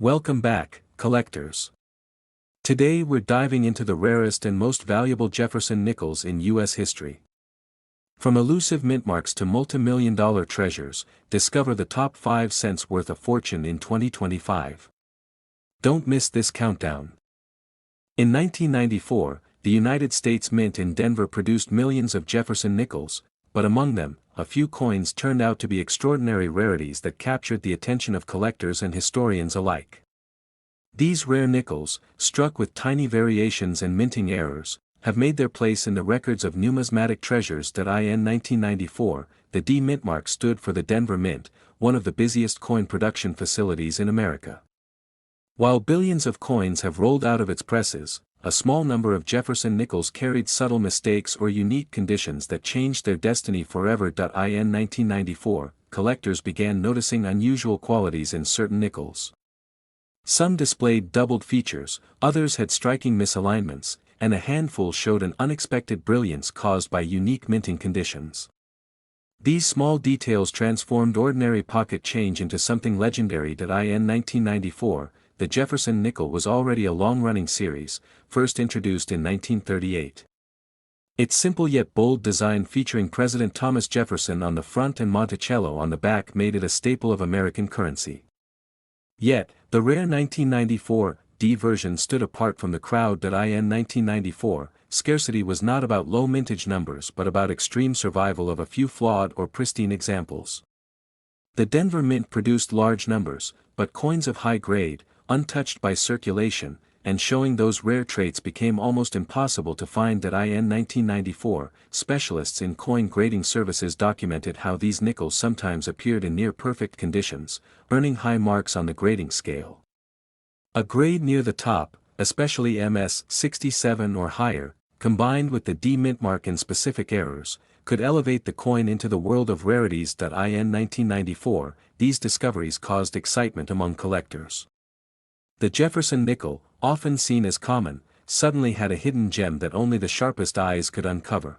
Welcome back, collectors. Today we're diving into the rarest and most valuable Jefferson nickels in U.S. history. From elusive mint marks to multi-million-dollar treasures, discover the top 5 cents worth of fortune in 2025. Don't miss this countdown. In 1994, the United States Mint in Denver produced millions of Jefferson nickels, but among them, a few coins turned out to be extraordinary rarities that captured the attention of collectors and historians alike. These rare nickels, struck with tiny variations and minting errors, have made their place in the records of numismatic treasures. In 1994, the D mint mark stood for the Denver Mint, one of the busiest coin production facilities in America. While billions of coins have rolled out of its presses, a small number of Jefferson nickels carried subtle mistakes or unique conditions that changed their destiny forever. In 1994, collectors began noticing unusual qualities in certain nickels. Some displayed doubled features, others had striking misalignments, and a handful showed an unexpected brilliance caused by unique minting conditions. These small details transformed ordinary pocket change into something legendary. In 1994, the Jefferson nickel was already a long-running series, first introduced in 1938. Its simple yet bold design featuring President Thomas Jefferson on the front and Monticello on the back made it a staple of American currency. Yet, the rare 1994 D version stood apart from the crowd. In 1994, scarcity was not about low mintage numbers but about extreme survival of a few flawed or pristine examples. The Denver Mint produced large numbers, but coins of high grade, untouched by circulation, and showing those rare traits became almost impossible to find. In 1994, specialists in coin grading services documented how these nickels sometimes appeared in near-perfect conditions, earning high marks on the grading scale. A grade near the top, especially MS 67 or higher, combined with the D mint mark and specific errors, could elevate the coin into the world of rarities. In 1994, these discoveries caused excitement among collectors. The Jefferson nickel, often seen as common, suddenly had a hidden gem that only the sharpest eyes could uncover.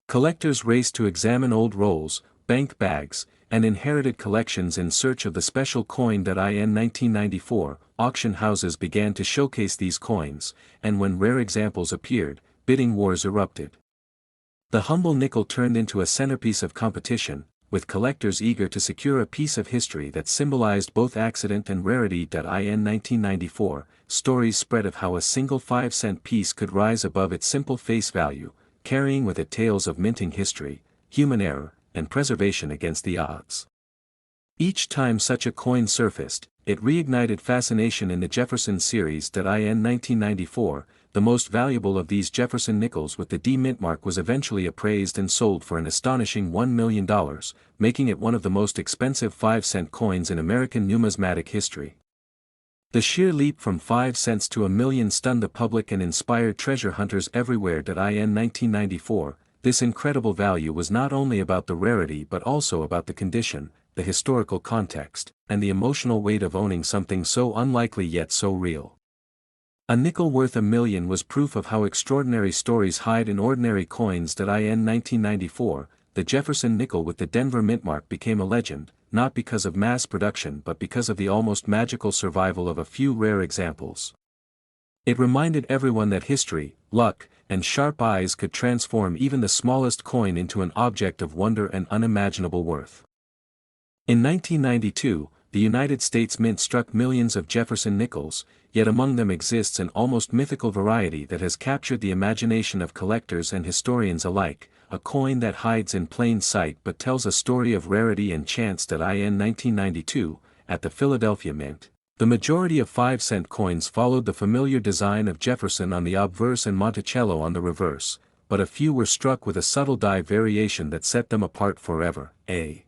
Collectors raced to examine old rolls, bank bags, and inherited collections in search of the special coin. In 1994, auction houses began to showcase these coins, and when rare examples appeared, bidding wars erupted. The humble nickel turned into a centerpiece of competition, with collectors eager to secure a piece of history that symbolized both accident and rarity. In 1994, stories spread of how a single 5-cent piece could rise above its simple face value, carrying with it tales of minting history, human error, and preservation against the odds. Each time such a coin surfaced, it reignited fascination in the Jefferson series. In 1994, the most valuable of these Jefferson nickels with the D mint mark was eventually appraised and sold for an astonishing $1 million, making it one of the most expensive 5-cent coins in American numismatic history. The sheer leap from 5 cents to $1 million stunned the public and inspired treasure hunters everywhere. In 1994, this incredible value was not only about the rarity but also about the condition, the historical context, and the emotional weight of owning something so unlikely yet so real. A nickel worth $1 million was proof of how extraordinary stories hide in ordinary coins. In 1994, the Jefferson nickel with the Denver mint mark became a legend, not because of mass production but because of the almost magical survival of a few rare examples. It reminded everyone that history, luck, and sharp eyes could transform even the smallest coin into an object of wonder and unimaginable worth. In 1992, the United States Mint struck millions of Jefferson nickels, yet among them exists an almost mythical variety that has captured the imagination of collectors and historians alike, a coin that hides in plain sight but tells a story of rarity and chance. In 1992, at the Philadelphia Mint, the majority of 5-cent coins followed the familiar design of Jefferson on the obverse and Monticello on the reverse, but a few were struck with a subtle die variation that set them apart forever. A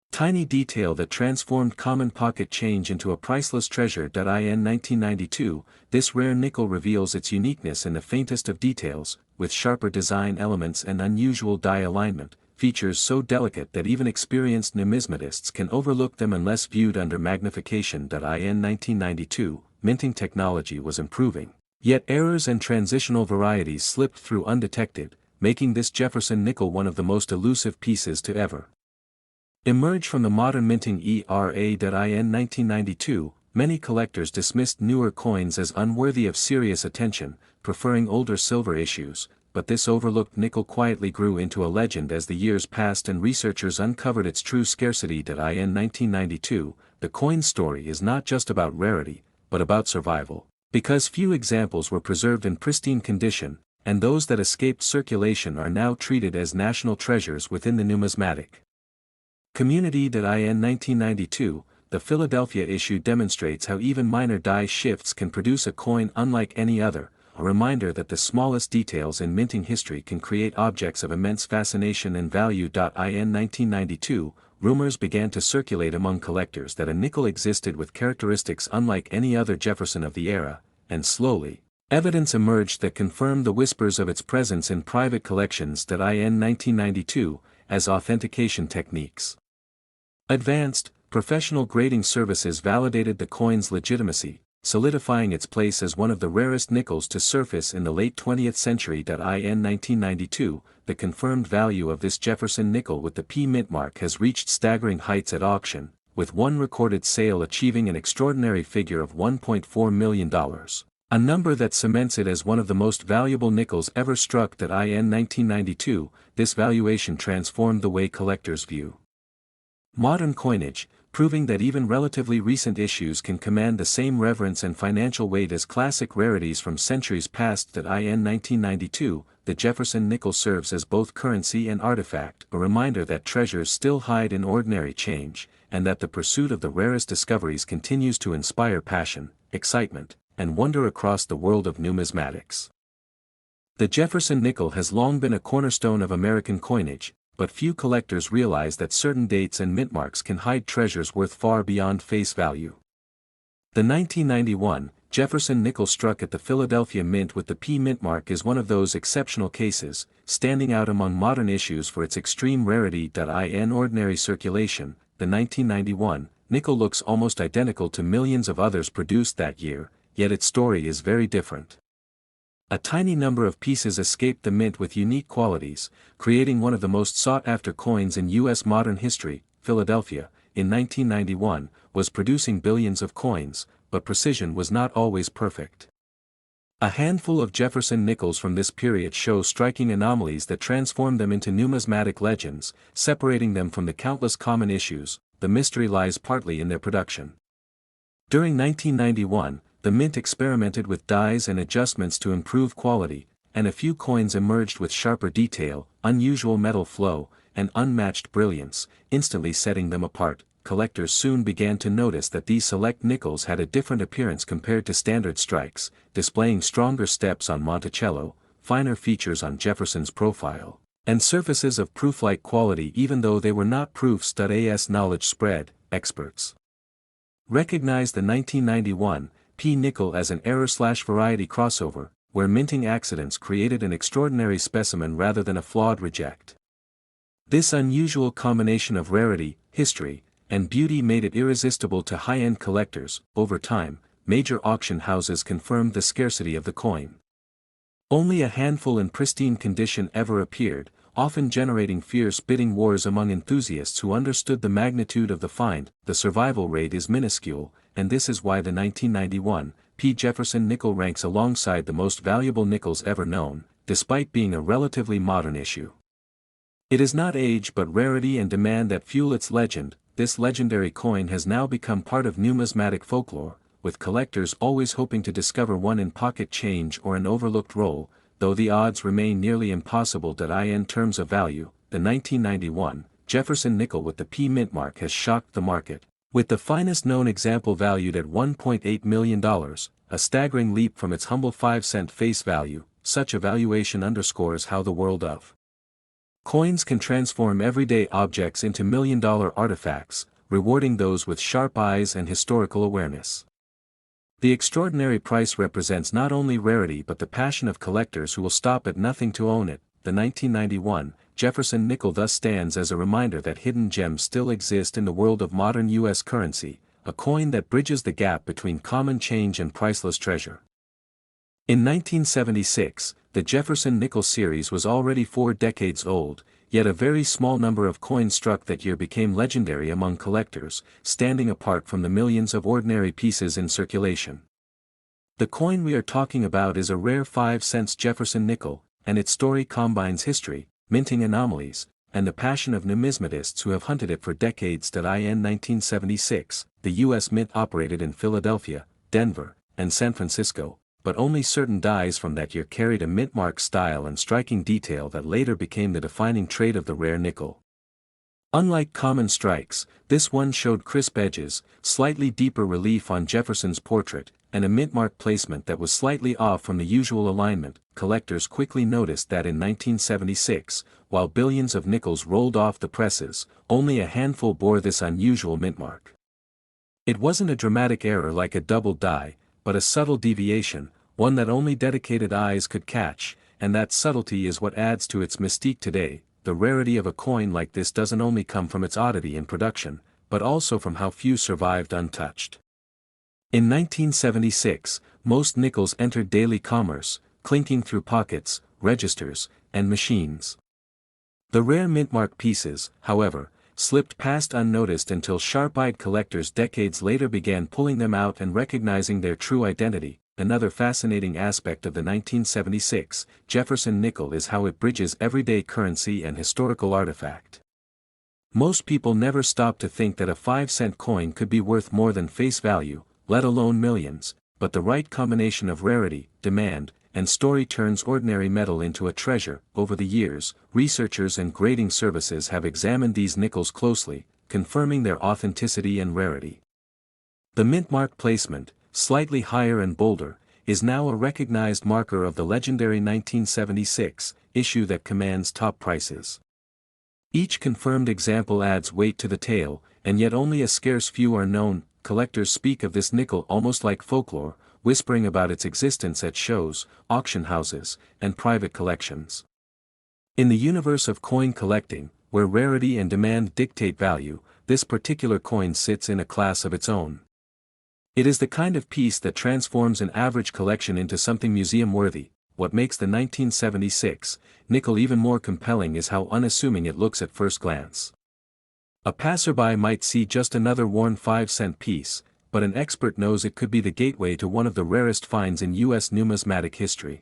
tiny detail that transformed common pocket change into a priceless treasure. In 1992, this rare nickel reveals its uniqueness in the faintest of details, with sharper design elements and unusual die alignment, features so delicate that even experienced numismatists can overlook them unless viewed under magnification. In 1992, minting technology was improving, yet errors and transitional varieties slipped through undetected, making this Jefferson nickel one of the most elusive pieces to ever emerge from the modern minting era. In 1992, many collectors dismissed newer coins as unworthy of serious attention, preferring older silver issues, but this overlooked nickel quietly grew into a legend as the years passed and researchers uncovered its true scarcity. In 1992, the coin's story is not just about rarity, but about survival, because few examples were preserved in pristine condition, and those that escaped circulation are now treated as national treasures within the numismatic community. In 1992, the Philadelphia issue demonstrates how even minor die shifts can produce a coin unlike any other, a reminder that the smallest details in minting history can create objects of immense fascination and value. In 1992, rumors began to circulate among collectors that a nickel existed with characteristics unlike any other Jefferson of the era, and slowly, evidence emerged that confirmed the whispers of its presence in private collections. In 1992, as authentication techniques advanced, professional grading services validated the coin's legitimacy, solidifying its place as one of the rarest nickels to surface in the late 20th century. In 1992, the confirmed value of this Jefferson nickel with the P mint mark has reached staggering heights at auction, with one recorded sale achieving an extraordinary figure of $1.4 million, a number that cements it as one of the most valuable nickels ever struck. In 1992, this valuation transformed the way collectors view modern coinage, proving that even relatively recent issues can command the same reverence and financial weight as classic rarities from centuries past. In 1992, the Jefferson nickel serves as both currency and artifact, a reminder that treasures still hide in ordinary change, and that the pursuit of the rarest discoveries continues to inspire passion, excitement, and wonder across the world of numismatics. The Jefferson nickel has long been a cornerstone of American coinage, but few collectors realize that certain dates and mint marks can hide treasures worth far beyond face value. The 1991 Jefferson nickel struck at the Philadelphia Mint with the P mint mark is one of those exceptional cases, standing out among modern issues for its extreme rarity. In ordinary circulation, the 1991 nickel looks almost identical to millions of others produced that year, yet its story is very different. A tiny number of pieces escaped the mint with unique qualities, creating one of the most sought-after coins in U.S. modern history. Philadelphia, in 1991, was producing billions of coins, but precision was not always perfect. A handful of Jefferson nickels from this period show striking anomalies that transform them into numismatic legends, separating them from the countless common issues. The mystery lies partly in their production. During 1991, the mint experimented with dyes and adjustments to improve quality, and a few coins emerged with sharper detail, unusual metal flow, and unmatched brilliance, instantly setting them apart. Collectors soon began to notice that these select nickels had a different appearance compared to standard strikes, displaying stronger steps on Monticello, finer features on Jefferson's profile, and surfaces of proof-like quality even though they were not proofs. As knowledge spread, experts recognized the 1991 P nickel as an error/variety crossover, where minting accidents created an extraordinary specimen rather than a flawed reject. This unusual combination of rarity, history, and beauty made it irresistible to high-end collectors. Over time, major auction houses confirmed the scarcity of the coin. Only a handful in pristine condition ever appeared, often generating fierce bidding wars among enthusiasts who understood the magnitude of the find. The survival rate is minuscule, and this is why the 1991 P. Jefferson nickel ranks alongside the most valuable nickels ever known, despite being a relatively modern issue. It is not age but rarity and demand that fuel its legend. This legendary coin has now become part of numismatic folklore, with collectors always hoping to discover one in pocket change or an overlooked roll, though the odds remain nearly impossible. In terms of value, the 1991 Jefferson nickel with the P mint mark has shocked the market, with the finest known example valued at $1.8 million, a staggering leap from its humble 5-cent face value. Such a valuation underscores how the world of coins can transform everyday objects into million-dollar artifacts, rewarding those with sharp eyes and historical awareness. The extraordinary price represents not only rarity but the passion of collectors who will stop at nothing to own it. The 1991 Jefferson nickel thus stands as a reminder that hidden gems still exist in the world of modern U.S. currency, a coin that bridges the gap between common change and priceless treasure. In 1976, the Jefferson nickel series was already 4 decades old, yet a very small number of coins struck that year became legendary among collectors, standing apart from the millions of ordinary pieces in circulation. The coin we are talking about is a rare 5-cent Jefferson nickel, and its story combines history, minting anomalies, and the passion of numismatists who have hunted it for decades. In 1976, the U.S. Mint operated in Philadelphia, Denver, and San Francisco, but only certain dies from that year carried a mint mark style and striking detail that later became the defining trait of the rare nickel. Unlike common strikes, this one showed crisp edges, slightly deeper relief on Jefferson's portrait, and a mint mark placement that was slightly off from the usual alignment. Collectors quickly noticed that in 1976, while billions of nickels rolled off the presses, only a handful bore this unusual mint mark. It wasn't a dramatic error like a double die, but a subtle deviation, one that only dedicated eyes could catch, and that subtlety is what adds to its mystique today. The rarity of a coin like this doesn't only come from its oddity in production, but also from how few survived untouched. In 1976, most nickels entered daily commerce, clinking through pockets, registers, and machines. The rare mint-mark pieces, however, slipped past unnoticed until sharp-eyed collectors decades later began pulling them out and recognizing their true identity. Another fascinating aspect of the 1976 Jefferson nickel is how it bridges everyday currency and historical artifact. Most people never stop to think that a 5-cent coin could be worth more than face value, let alone millions, but the right combination of rarity, demand, and story turns ordinary metal into a treasure. Over the years, researchers and grading services have examined these nickels closely, confirming their authenticity and rarity. The mint mark placement, slightly higher and bolder, is now a recognized marker of the legendary 1976 issue that commands top prices. Each confirmed example adds weight to the tale, and yet only a scarce few are known. Collectors speak of this nickel almost like folklore, whispering about its existence at shows, auction houses, and private collections. In the universe of coin collecting, where rarity and demand dictate value, this particular coin sits in a class of its own. It is the kind of piece that transforms an average collection into something museum-worthy. What makes the 1976 nickel even more compelling is how unassuming it looks at first glance. A passerby might see just another worn 5-cent piece, but an expert knows it could be the gateway to one of the rarest finds in U.S. numismatic history.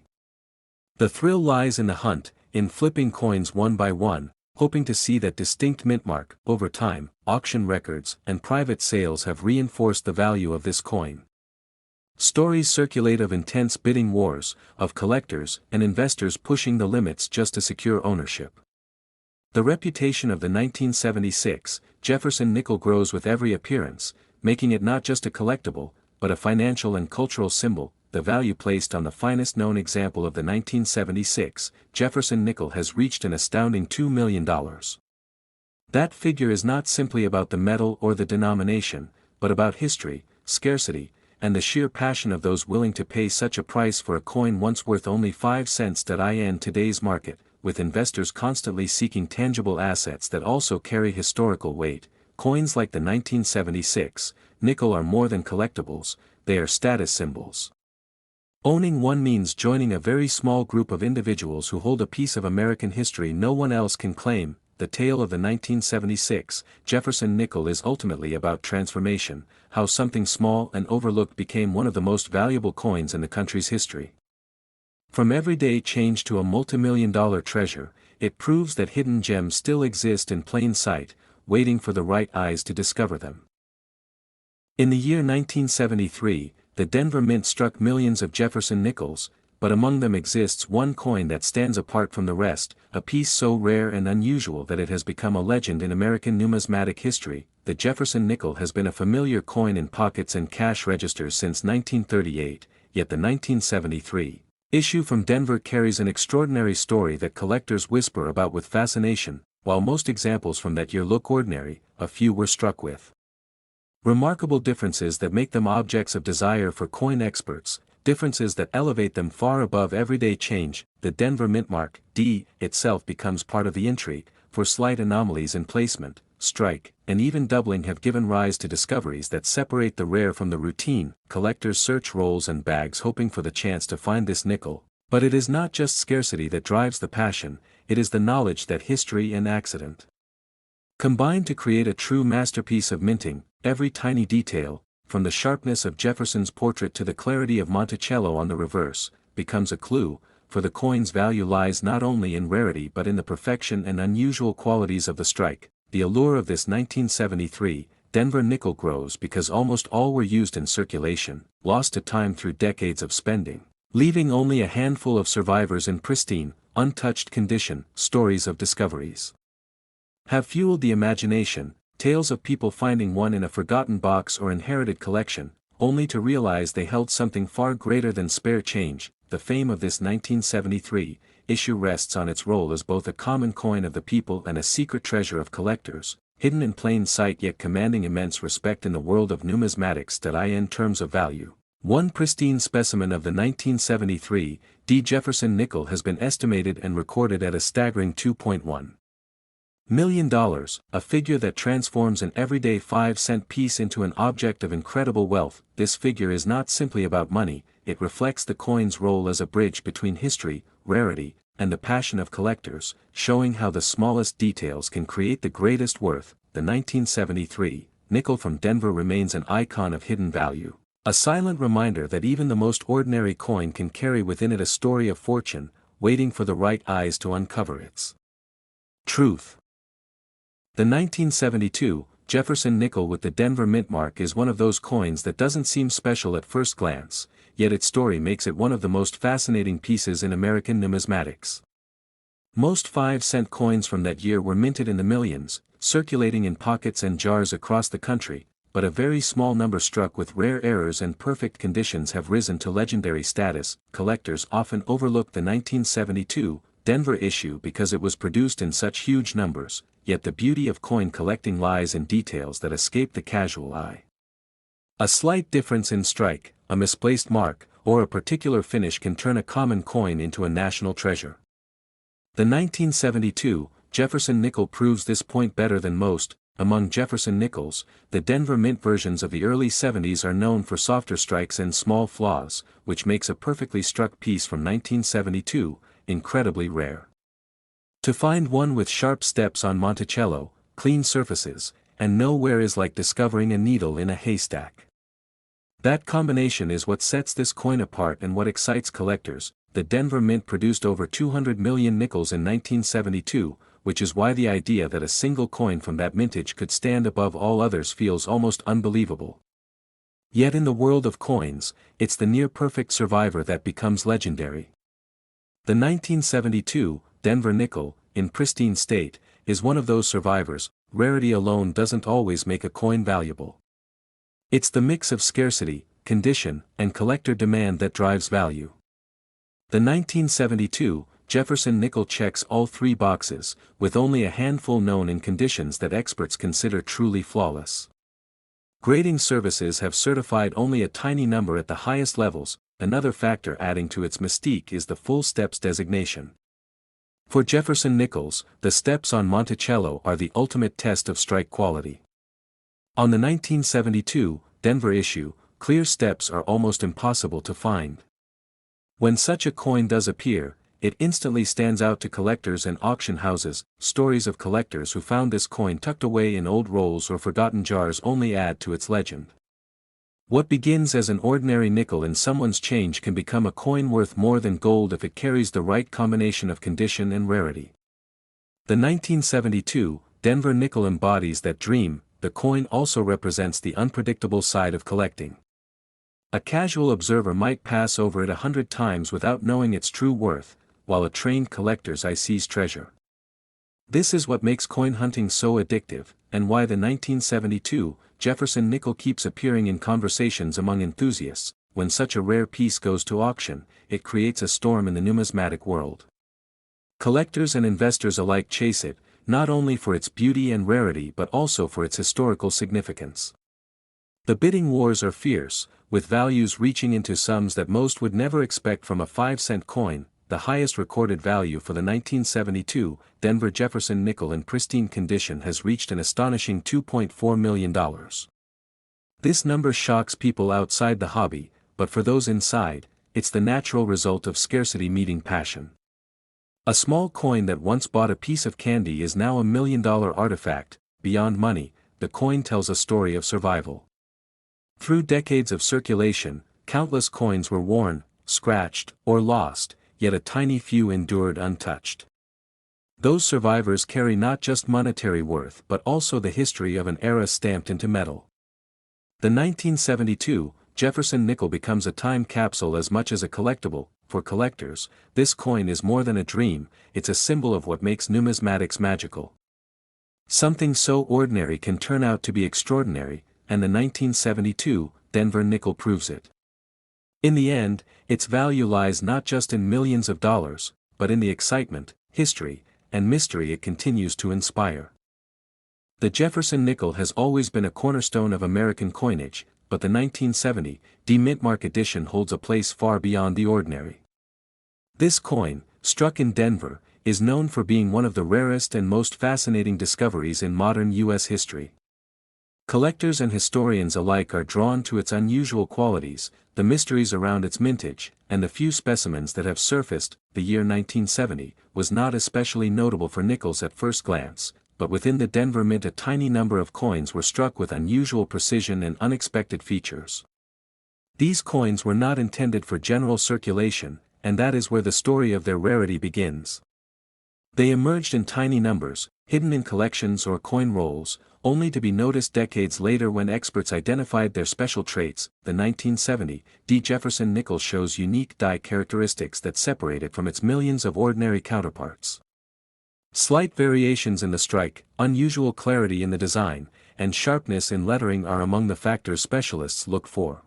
The thrill lies in the hunt, in flipping coins one by one, hoping to see that distinct mint mark. Over time, auction records and private sales have reinforced the value of this coin. Stories circulate of intense bidding wars, of collectors and investors pushing the limits just to secure ownership. The reputation of the 1976 Jefferson nickel grows with every appearance, making it not just a collectible, but a financial and cultural symbol. The value placed on the finest known example of the 1976 Jefferson nickel has reached an astounding $2 million. That figure is not simply about the metal or the denomination, but about history, scarcity, and the sheer passion of those willing to pay such a price for a coin once worth only 5 cents. In today's market, with investors constantly seeking tangible assets that also carry historical weight, coins like the 1976 nickel are more than collectibles, they are status symbols. Owning one means joining a very small group of individuals who hold a piece of American history no one else can claim. The tale of the 1976 Jefferson nickel is ultimately about transformation, how something small and overlooked became one of the most valuable coins in the country's history. From everyday change to a multimillion-dollar treasure, it proves that hidden gems still exist in plain sight, waiting for the right eyes to discover them. In the year 1973, the Denver Mint struck millions of Jefferson nickels, but among them exists one coin that stands apart from the rest, a piece so rare and unusual that it has become a legend in American numismatic history. The Jefferson nickel has been a familiar coin in pockets and cash registers since 1938, yet the 1973 issue from Denver carries an extraordinary story that collectors whisper about with fascination. While most examples from that year look ordinary, a few were struck with remarkable differences that make them objects of desire for coin experts, differences that elevate them far above everyday change. The Denver mint mark, D, itself becomes part of the intrigue, for slight anomalies in placement, strike, and even doubling have given rise to discoveries that separate the rare from the routine. Collectors search rolls and bags hoping for the chance to find this nickel, But it is not just scarcity that drives the passion, it is the knowledge that history and accident combine to create a true masterpiece of minting. Every tiny detail, from the sharpness of Jefferson's portrait to the clarity of Monticello on the reverse, becomes a clue, for the coin's value lies not only in rarity but in the perfection and unusual qualities of the strike. The allure of this 1973 Denver nickel grows because almost all were used in circulation, lost to time through decades of spending, leaving only a handful of survivors in pristine, untouched condition. Stories of discoveries have fueled the imagination, tales of people finding one in a forgotten box or inherited collection, only to realize they held something far greater than spare change. The fame of this 1973 issue rests on its role as both a common coin of the people and a secret treasure of collectors, hidden in plain sight yet commanding immense respect in the world of numismatics. In terms of value, one pristine specimen of the 1973 Jefferson nickel has been estimated and recorded at a staggering $2.1 million, a figure that transforms an everyday 5-cent piece into an object of incredible wealth. This figure is not simply about money, it reflects the coin's role as a bridge between history, rarity, and the passion of collectors, showing how the smallest details can create the greatest worth. The 1973 nickel from Denver remains an icon of hidden value, a silent reminder that even the most ordinary coin can carry within it a story of fortune, waiting for the right eyes to uncover its truth. The 1972 Jefferson nickel with the Denver mint mark is one of those coins that doesn't seem special at first glance, yet its story makes it one of the most fascinating pieces in American numismatics. Most 5-cent coins from that year were minted in the millions, circulating in pockets and jars across the country, but a very small number struck with rare errors and perfect conditions have risen to legendary status. Collectors often overlook the 1972 Denver issue because it was produced in such huge numbers, yet the beauty of coin collecting lies in details that escape the casual eye. A slight difference in strike, a misplaced mark, or a particular finish can turn a common coin into a national treasure. The 1972 Jefferson nickel proves this point better than most. Among Jefferson nickels, the Denver mint versions of the early 70s are known for softer strikes and small flaws, which makes a perfectly struck piece from 1972 incredibly rare. To find one with sharp steps on Monticello, clean surfaces, and no wear is like discovering a needle in a haystack. That combination is what sets this coin apart and what excites collectors. The Denver Mint produced over 200 million nickels in 1972, which is why the idea that a single coin from that mintage could stand above all others feels almost unbelievable. Yet in the world of coins, it's the near-perfect survivor that becomes legendary. The 1972 Denver nickel, in pristine state, is one of those survivors. Rarity alone doesn't always make a coin valuable. It's the mix of scarcity, condition, and collector demand that drives value. The 1972 Jefferson nickel checks all three boxes, with only a handful known in conditions that experts consider truly flawless. Grading services have certified only a tiny number at the highest levels. Another factor adding to its mystique is the full steps designation. For Jefferson nickels, the steps on Monticello are the ultimate test of strike quality. On the 1972 Denver issue, clear steps are almost impossible to find. When such a coin does appear, it instantly stands out to collectors and auction houses. Stories of collectors who found this coin tucked away in old rolls or forgotten jars only add to its legend. What begins as an ordinary nickel in someone's change can become a coin worth more than gold if it carries the right combination of condition and rarity. The 1972 Denver nickel embodies that dream. The coin also represents the unpredictable side of collecting. A casual observer might pass over it 100 times without knowing its true worth, while a trained collector's eye sees treasure. This is what makes coin hunting so addictive, and why the 1972 Jefferson nickel keeps appearing in conversations among enthusiasts. When such a rare piece goes to auction, it creates a storm in the numismatic world. Collectors and investors alike chase it, not only for its beauty and rarity but also for its historical significance. The bidding wars are fierce, with values reaching into sums that most would never expect from a 5-cent coin. The highest recorded value for the 1972 Denver Jefferson nickel in pristine condition has reached an astonishing $2.4 million. This number shocks people outside the hobby, but for those inside, it's the natural result of scarcity meeting passion. A small coin that once bought a piece of candy is now $1 million artifact. Beyond money, the coin tells a story of survival. Through decades of circulation, countless coins were worn, scratched, or lost, yet a tiny few endured untouched. Those survivors carry not just monetary worth but also the history of an era stamped into metal. The 1972 Jefferson nickel becomes a time capsule as much as a collectible. For collectors, this coin is more than a dream, it's a symbol of what makes numismatics magical. Something so ordinary can turn out to be extraordinary, and the 1972 Denver nickel proves it. In the end, its value lies not just in millions of dollars, but in the excitement, history, and mystery it continues to inspire. The Jefferson nickel has always been a cornerstone of American coinage, but the 1970 mintmark edition holds a place far beyond the ordinary. This coin, struck in Denver, is known for being one of the rarest and most fascinating discoveries in modern U.S. history. Collectors and historians alike are drawn to its unusual qualities, the mysteries around its mintage, and the few specimens that have surfaced. The year 1970 was not especially notable for nickels at first glance, but within the Denver Mint a tiny number of coins were struck with unusual precision and unexpected features. These coins were not intended for general circulation, and that is where the story of their rarity begins. They emerged in tiny numbers, hidden in collections or coin rolls, only to be noticed decades later when experts identified their special traits. The 1970 Jefferson nickel shows unique die characteristics that separate it from its millions of ordinary counterparts. Slight variations in the strike, unusual clarity in the design, and sharpness in lettering are among the factors specialists look for.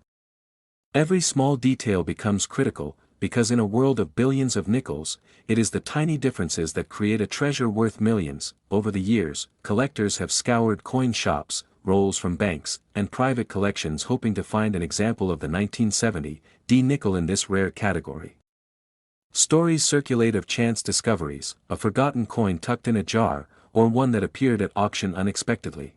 Every small detail becomes critical, because in a world of billions of nickels, it is the tiny differences that create a treasure worth millions. Over the years, collectors have scoured coin shops, rolls from banks, and private collections hoping to find an example of the 1970 nickel in this rare category. Stories circulate of chance discoveries, a forgotten coin tucked in a jar, or one that appeared at auction unexpectedly.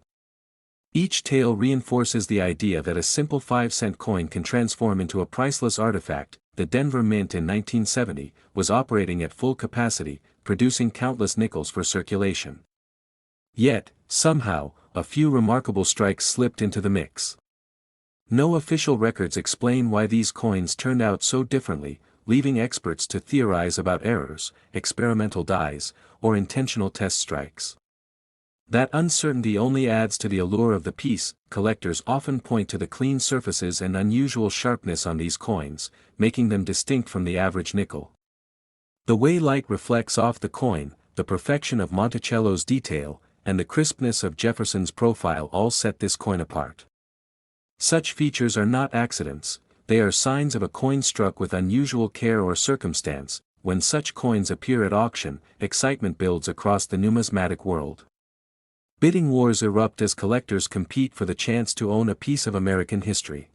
Each tale reinforces the idea that a simple 5-cent coin can transform into a priceless artifact. The Denver Mint in 1970 was operating at full capacity, producing countless nickels for circulation. Yet, somehow, a few remarkable strikes slipped into the mix. No official records explain why these coins turned out so differently, leaving experts to theorize about errors, experimental dies, or intentional test strikes. That uncertainty only adds to the allure of the piece. Collectors often point to the clean surfaces and unusual sharpness on these coins, making them distinct from the average nickel. The way light reflects off the coin, the perfection of Monticello's detail, and the crispness of Jefferson's profile all set this coin apart. Such features are not accidents, they are signs of a coin struck with unusual care or circumstance. When such coins appear at auction, excitement builds across the numismatic world. Bidding wars erupt as collectors compete for the chance to own a piece of American history.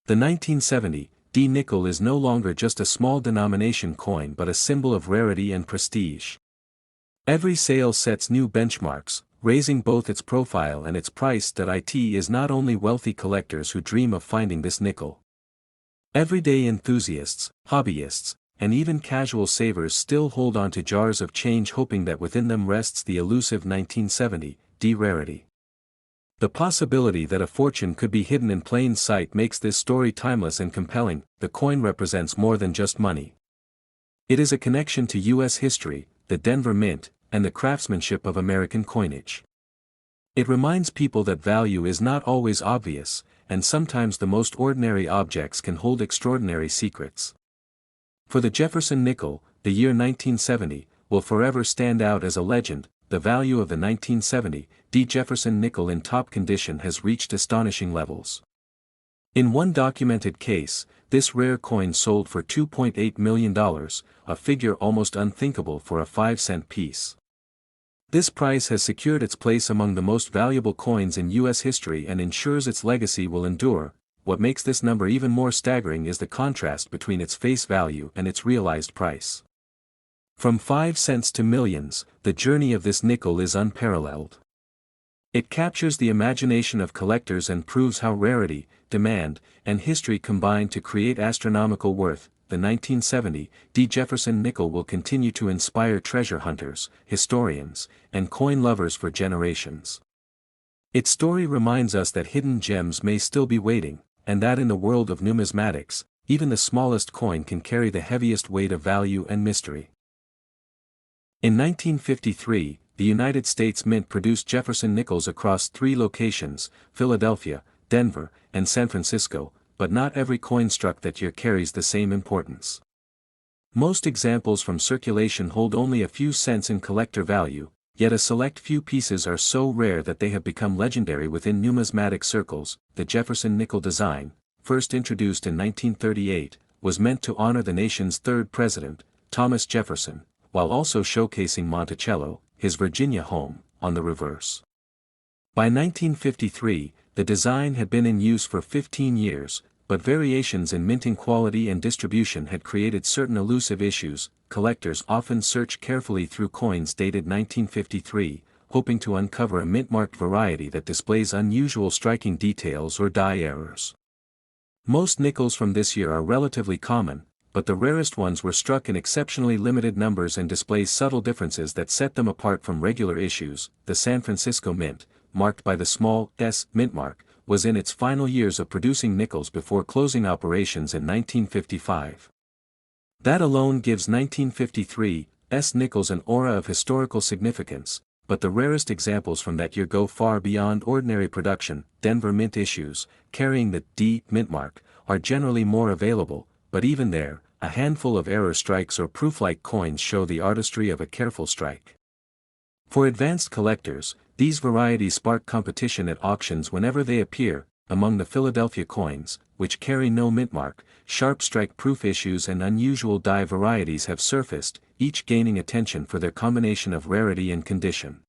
The 1970 nickel is no longer just a small denomination coin but a symbol of rarity and prestige. Every sale sets new benchmarks, raising both its profile and its price. It is not only wealthy collectors who dream of finding this nickel. Everyday enthusiasts, hobbyists, and even casual savers still hold on to jars of change hoping that within them rests the elusive 1970 rarity. The possibility that a fortune could be hidden in plain sight makes this story timeless and compelling. The coin represents more than just money. It is a connection to U.S. history, the Denver Mint, and the craftsmanship of American coinage. It reminds people that value is not always obvious, and sometimes the most ordinary objects can hold extraordinary secrets. For the Jefferson nickel, the year 1970 will forever stand out as a legend. The value of the 1970 Jefferson nickel in top condition has reached astonishing levels. In one documented case, this rare coin sold for $2.8 million, a figure almost unthinkable for a 5-cent piece. This price has secured its place among the most valuable coins in U.S. history and ensures its legacy will endure. What makes this number even more staggering is the contrast between its face value and its realized price. From 5 cents to millions, the journey of this nickel is unparalleled. It captures the imagination of collectors and proves how rarity, demand, and history combine to create astronomical worth. The 1970 Jefferson nickel will continue to inspire treasure hunters, historians, and coin lovers for generations. Its story reminds us that hidden gems may still be waiting, and that in the world of numismatics, even the smallest coin can carry the heaviest weight of value and mystery. In 1953, the United States Mint produced Jefferson nickels across 3 locations, Philadelphia, Denver, and San Francisco, but not every coin struck that year carries the same importance. Most examples from circulation hold only a few cents in collector value, yet a select few pieces are so rare that they have become legendary within numismatic circles. The Jefferson nickel design, first introduced in 1938, was meant to honor the nation's 3rd president, Thomas Jefferson, while also showcasing Monticello, his Virginia home, on the reverse. By 1953, the design had been in use for 15 years, but variations in minting quality and distribution had created certain elusive issues. Collectors often search carefully through coins dated 1953, hoping to uncover a mint-marked variety that displays unusual striking details or die errors. Most nickels from this year are relatively common, but the rarest ones were struck in exceptionally limited numbers and display subtle differences that set them apart from regular issues. The San Francisco Mint, marked by the small s mint mark, was in its final years of producing nickels before closing operations in 1955. That alone gives 1953's nickels an aura of historical significance, but the rarest examples from that year go far beyond ordinary production. Denver Mint issues, carrying the D mint mark, are generally more available, but even there, a handful of error strikes or proof-like coins show the artistry of a careful strike. For advanced collectors, these varieties spark competition at auctions whenever they appear. Among the Philadelphia coins, which carry no mint mark, sharp strike-proof issues and unusual die varieties have surfaced, each gaining attention for their combination of rarity and condition.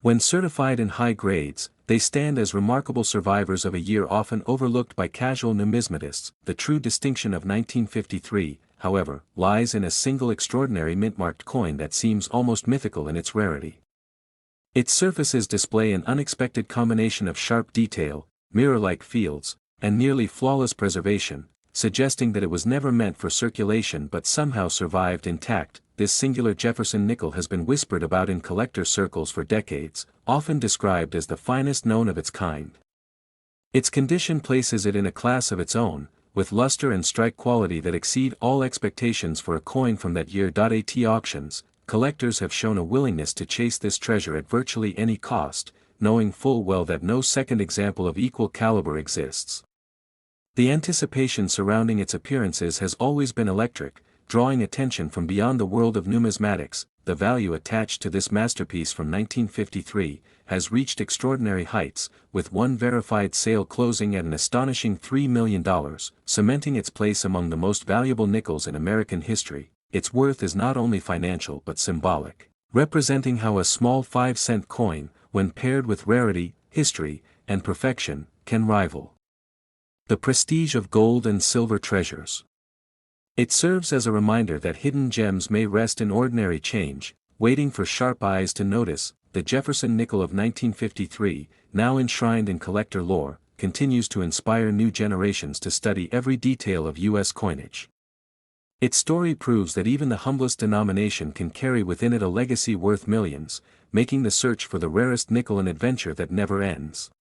When certified in high grades, they stand as remarkable survivors of a year often overlooked by casual numismatists. The true distinction of 1953, however, lies in a single extraordinary mint-marked coin that seems almost mythical in its rarity. Its surfaces display an unexpected combination of sharp detail, mirror-like fields, and nearly flawless preservation, suggesting that it was never meant for circulation but somehow survived intact. This singular Jefferson nickel has been whispered about in collector circles for decades, often described as the finest known of its kind. Its condition places it in a class of its own, with luster and strike quality that exceed all expectations for a coin from that year. At auctions, collectors have shown a willingness to chase this treasure at virtually any cost, knowing full well that no second example of equal caliber exists. The anticipation surrounding its appearances has always been electric, drawing attention from beyond the world of numismatics. The value attached to this masterpiece from 1953 has reached extraordinary heights, with one verified sale closing at an astonishing $3 million, cementing its place among the most valuable nickels in American history. Its worth is not only financial but symbolic, representing how a small 5-cent coin, when paired with rarity, history, and perfection, can rival the prestige of gold and silver treasures. It serves as a reminder that hidden gems may rest in ordinary change, waiting for sharp eyes to notice. The Jefferson nickel of 1953, now enshrined in collector lore, continues to inspire new generations to study every detail of U.S. coinage. Its story proves that even the humblest denomination can carry within it a legacy worth millions, making the search for the rarest nickel an adventure that never ends.